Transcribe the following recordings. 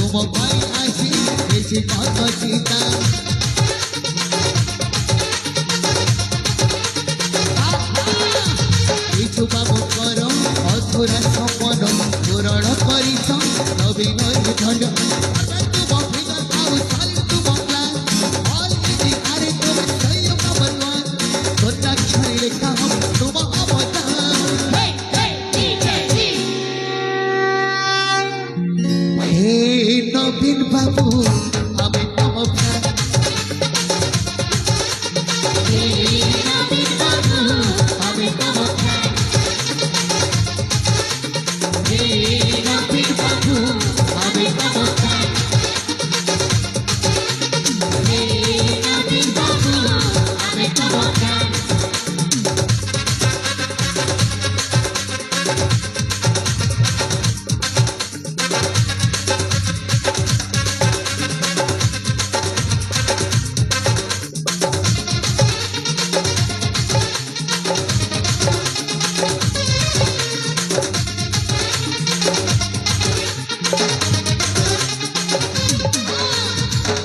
तुम पाई आसी एसी कत सीता কিছু পাব কর অধুরা স্বপ্ন পূরণ করিছ নবীন ধন তুম ফিগার আউ চাল তুম প্ল্যান অল ইজি আরে তুমি সৈয় নম্বর ওয়ান তোতা ছড়ি লেখা হব তুম অবদান হে নবীন বাবু আমি তম ফ্যান হে নবীন বাবু আমি তম ফ্যান হে নবীন বাবু আমি তম ফ্যান হে নবীন বাবু আমি তম fan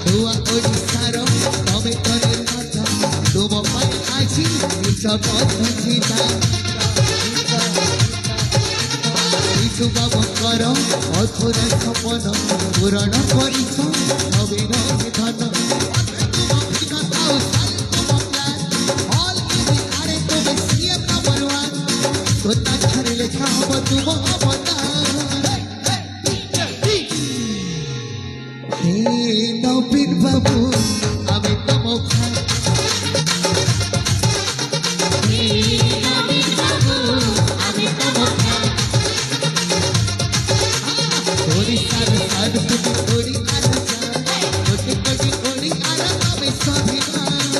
Tua Odisaro, tome tore mata, tumo pai aji, nicha kotha chita. Kichu babon karo, অধুরা স্বপ্ন পূরণ করিছ নবীন ধন তুম ফিগার আউ চাল তুম প্ল্যান অল ইজি আরে তুমি সিএম নম্বর ওয়ান তোতা ছড়ি লেখা হব তুম অবদান হে নবীন বাবু আমি তম ফ্যান হে নবীন বাবু আমি তম ফ্যান ওড়িশার সাদ তুমি ওড়ি আর কোটি কোটি ওড়ি আর আমি স্বাভিমান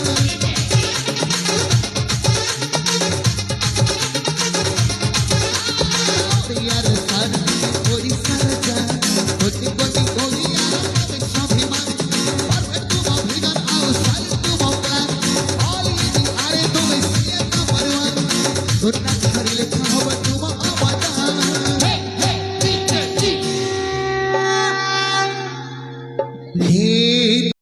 ইয়ার সাদ তুমি ওড়িশার যা কোটি কোটি ওড়ি আর আমি স্বাভিমান তুম ফিগার আউ চাল তুম প্ল্যান অল ইজি আরে তুমি সিএম নম্বর ওয়ান তোতা ছড়ি লেখা হব